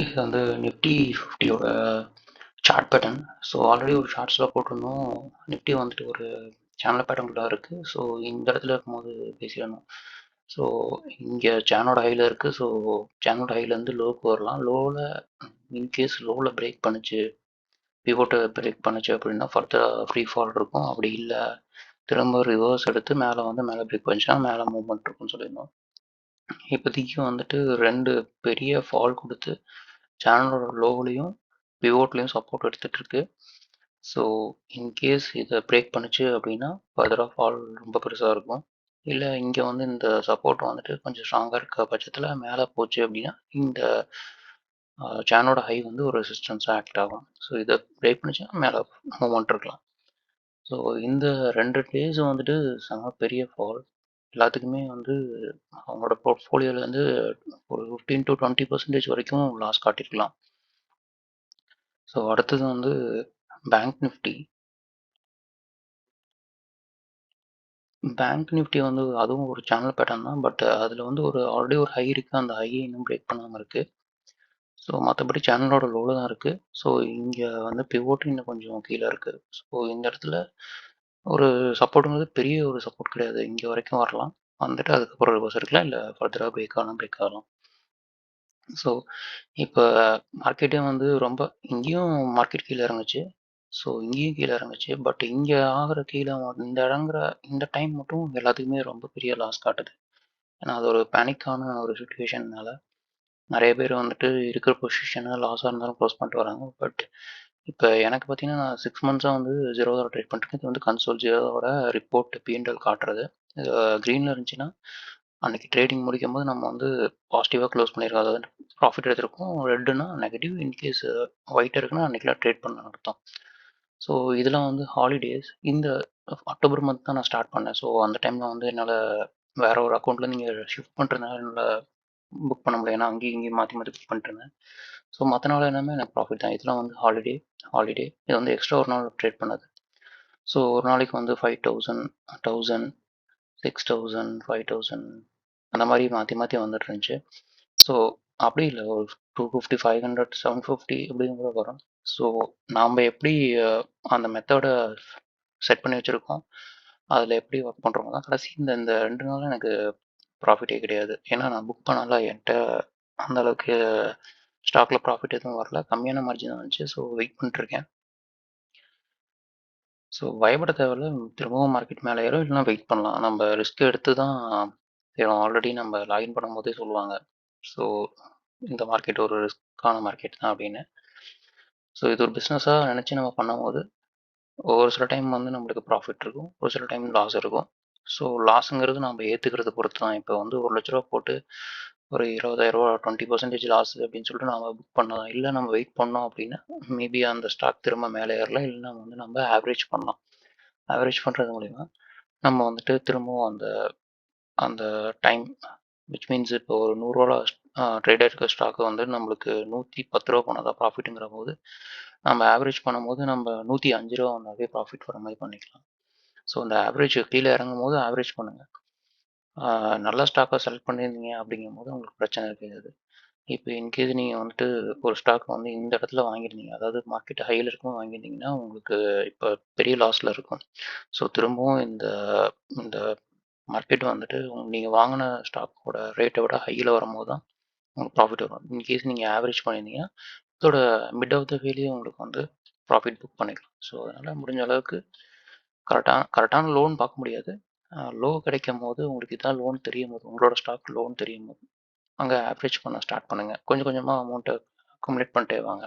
இது வந்து நிஃப்டி 50யோட சார்ட் பேட்டர்ன். ஸோ ஆல்ரெடி ஒரு ஷார்ட்ஸில் போட்டிருந்தோம். நிஃப்டி வந்துட்டு ஒரு சேனல் பேட்டர்னுக்குள்ள இருக்குது. ஸோ இந்த இடத்துல இருக்கும்போது பேசிடணும். ஸோ இங்கே சேனலோட ஹையில் இருக்குது. ஸோ சேனலோட ஹைலேருந்து லோவுக்கு வரலாம். லோவில் இன்கேஸ் லோவில் பிரேக் பண்ணுச்சு, பிவோட்டை பிரேக் பண்ணுச்சு அப்படின்னா ஃபர்தராக ஃப்ரீ ஃபால் இருக்கும். அப்படி இல்லை திரும்ப ரிவர்ஸ் எடுத்து மேலே பிரேக் பண்ணிச்சுன்னா மேலே மூவ்மெண்ட் இருக்கும்னு சொல்லியிருந்தோம். இப்போதைக்கு வந்துட்டு 2 பெரிய ஃபால் கொடுத்து சேனலோட லோவ்லையும் பிவோட்லையும் சப்போர்ட் எடுத்துட்டு இருக்கு. ஸோ இன்கேஸ் இதை பிரேக் பண்ணுச்சு அப்படின்னா ஃபர்தராக ஃபால் ரொம்ப பெருசாக இருக்கும். இல்லை இங்கே வந்து இந்த சப்போர்ட் வந்துட்டு கொஞ்சம் ஸ்ட்ராங்காக இருக்க பட்சத்தில் மேலே போச்சு அப்படின்னா இந்த சேனலோட ஹை வந்து ஒரு ரெசிஸ்டன்ஸாக ஆக்ட் ஆகும். ஸோ இதை பிரேக் பண்ணிச்சுன்னா மேலே மூவ்மெண்ட் இருக்கலாம். ஸோ இந்த 2 டேஸ் வந்துட்டு செம பெரிய ஃபால். எல்லாத்துக்குமே வந்து அவங்களோட போர்ட்ஃபோலியோலேருந்து ஒரு 15-20% வரைக்கும் லாஸ் காட்டியிருக்கலாம். ஸோ அடுத்தது வந்து பேங்க் நிஃப்டி. பேங்க் நிஃப்டி வந்து அதுவும் ஒரு சேனல் பேட்டர்ன் தான். பட் அதில் வந்து ஆல்ரெடி ஒரு ஹை இருக்குது. அந்த ஹையை இன்னும் பிரேக் பண்ணாமல் இருக்குது. ஸோ மற்றபடி சேனலோட லோவில் தான் இருக்குது. ஸோ இங்கே வந்து பிவோட் இன்னும் கொஞ்சம் கீழே இருக்குது. ஸோ இந்த இடத்துல ஒரு சப்போர்ட்டுங்கிறது பெரிய ஒரு சப்போர்ட் கிடையாது. இங்கே வரைக்கும் வரலாம், வந்துட்டு அதுக்கப்புறம் ரிவர்ஸ் இருக்கலாம், இல்லை ஃபர்தராக பிரேக் ஆகலாம். ஸோ இப்போ மார்க்கெட்டே வந்து ரொம்ப இங்கேயும் மார்க்கெட் கீழே இறங்குச்சு. ஸோ இங்கேயும் கீழே இறங்குச்சு. பட் இங்கே ஆகிற கீழே இந்த இறங்குற இந்த டைம் மட்டும் எல்லாத்துக்குமே ரொம்ப பெரிய லாஸ் காட்டுது. ஏன்னா அது ஒரு பேனிக்கான ஒரு சுச்சுவேஷன்னால நிறைய பேர் வந்துட்டு இருக்கிற பொசிஷனை லாஸாக இருந்தாலும் க்ளோஸ் பண்ணிட்டு வராங்க. பட் இப்போ எனக்கு பார்த்தீங்கன்னா நான் 6 மந்த்ஸாக வந்து ஜீரோவில் ட்ரேட் பண்ணிருக்கேன். இது வந்து கன்சோல் ஜீரோவோட ரிப்போர்ட் பிஎன்எல் காட்டுறது. க்ரீனில் இருந்துச்சுன்னா அன்னைக்கு ட்ரேடிங் முடிக்கும் போது நம்ம வந்து பாசிட்டிவாக க்ளோஸ் பண்ணியிருக்கோம். அதாவது ப்ராஃபிட் எடுத்திருக்கோம். ரெட்டுனா நெகட்டிவ். இன்கேஸ் ஒயிட்டாக இருக்குன்னா அன்றைக்கெலாம் ட்ரேட் பண்ண அர்த்தம். ஸோ இதெல்லாம் வந்து ஹாலிடேஸ். இந்த அக்டோபர் மந்த் தான் நான் ஸ்டார்ட் பண்ணேன். ஸோ அந்த டைமில் வந்து என்னால் வேற ஒரு அக்கௌண்ட்டில் நீங்கள் ஷிஃப்ட் பண்ணுறதுனால என்னால் புக் பண்ண முடியும். ஏன்னா அங்கேயும் இங்கேயும் மாற்றி மாற்றி புக் பண்ணிட்டுருந்தேன். ஸோ மற்ற நாள் எல்லாமே எனக்கு ப்ராஃபிட் தான். இதெல்லாம் வந்து ஹாலிடே. இது வந்து எக்ஸ்ட்ரா ஒரு நாள் ட்ரேட் பண்ணது. ஸோ ஒரு நாளைக்கு வந்து 5000, 1000, 6000, 5000 அந்த மாதிரி மாற்றி மாற்றி வந்துட்டு இருந்துச்சு. ஸோ அப்படி இல்லை, ஒரு 250, 500, 750 இப்படியும் கூட வரும். ஸோ நாம் எப்படி அந்த மெத்தடை செட் பண்ணி வச்சுருக்கோம், அதில் எப்படி ஒர்க் பண்ணுறோமோ தான் கடைசி இந்த இந்த 2 நாளும் எனக்கு ப்ராஃபிட்டே கிடையாது. ஏன்னா நான் புக் பண்ணல, என்கிட்ட அந்த அளவுக்கு ஸ்டாக்ல ப்ராஃபிட் எதுவும் வரல, கம்மியான மார்ஜின் தான் வந்துச்சு. ஸோ வெயிட் பண்ணிட்டுருக்கேன். ஸோ பயப்பட தேவையில்ல. திரும்பவும் மார்க்கெட் மேலே ஏறும், இல்லைனா வெயிட் பண்ணலாம். நம்ம ரிஸ்க் எடுத்து தான் ஏறும். ஆல்ரெடி நம்ம லாகின் பண்ணும்போதே சொல்லுவாங்க, ஸோ இந்த மார்க்கெட் ஒரு ரிஸ்க்கான மார்க்கெட் தான் அப்படின்னு. ஸோ இது ஒரு பிஸ்னஸாக நினச்சி நம்ம பண்ணும்போது ஒரு சில டைம் வந்து நம்மளுக்கு ப்ராஃபிட் இருக்கும், ஒரு சில டைம் லாஸ் இருக்கும். ஸோ லாஸுங்கிறது நம்ம ஏற்றுக்கிறத பொறுத்து தான். இப்போ வந்து ₹1,00,000 போட்டு ஒரு ₹20,000 20% லாஸ் அப்படின்னு சொல்லிட்டு நம்ம புக் பண்ணலாம். இல்லை நம்ம வெயிட் பண்ணோம் அப்படின்னா மேபி அந்த ஸ்டாக் திரும்ப மேலே ஏறலாம், இல்லைன்னா வந்து நம்ம ஆவரேஜ் பண்ணலாம். ஆவரேஜ் பண்ணுறது மூலிமா நம்ம வந்துட்டு திரும்பவும் அந்த அந்த டைம் விச் மீன்ஸ் இப்போ ஒரு ₹100 ட்ரேட் ஆகிருக்க ஸ்டாக்கு வந்து நம்மளுக்கு ₹110 போனால் தான் ப்ராஃபிட்டுங்கிற போது நம்ம ஆவரேஜ் பண்ணும்போது நம்ம ₹105 வந்தாவே ப்ராஃபிட் வர மாதிரி பண்ணிக்கலாம். ஸோ அந்த ஆவரேஜ் கீழே இறங்கும் போது ஆவரேஜ் பண்ணுங்கள். நல்ல ஸ்டாக்காக செலக்ட் பண்ணியிருந்தீங்க அப்படிங்கும் போது உங்களுக்கு பிரச்சனை இருக்காது. இப்போ இன்கேஸ் நீங்கள் வந்துட்டு ஒரு ஸ்டாக் வந்து இந்த இடத்துல வாங்கியிருந்தீங்க, அதாவது மார்க்கெட் ஹையில் இருக்கும் வாங்கியிருந்தீங்கன்னா உங்களுக்கு இப்போ பெரிய லாஸில் இருக்கும். ஸோ திரும்பவும் இந்த இந்த மார்க்கெட் வந்துட்டு நீங்கள் வாங்கின ஸ்டாக்கோட ரேட்டை விட ஹையில் வரும்போது தான் உங்களுக்கு ப்ராஃபிட் வரும். இன்கேஸ் நீங்கள் ஆவரேஜ் பண்ணியிருந்தீங்கன்னா இதோட மிட் ஆஃப் த வேலையை உங்களுக்கு வந்து ப்ராஃபிட் புக் பண்ணிக்கலாம். ஸோ அதனால் முடிஞ்ச அளவுக்கு கரெக்டான லோன் பார்க்க முடியாது. லோ கிடைக்கும் போது உங்களுக்கு இதான் லோன் தெரியும் போது, உங்களோட ஸ்டாக் லோன் தெரியும் போது அங்கே ஆவரேஜ் பண்ண ஸ்டார்ட் பண்ணுங்கள். கொஞ்சம் கொஞ்சமாக அமௌண்ட்டை அக்குமுலேட் பண்ணிட்டே வாங்க.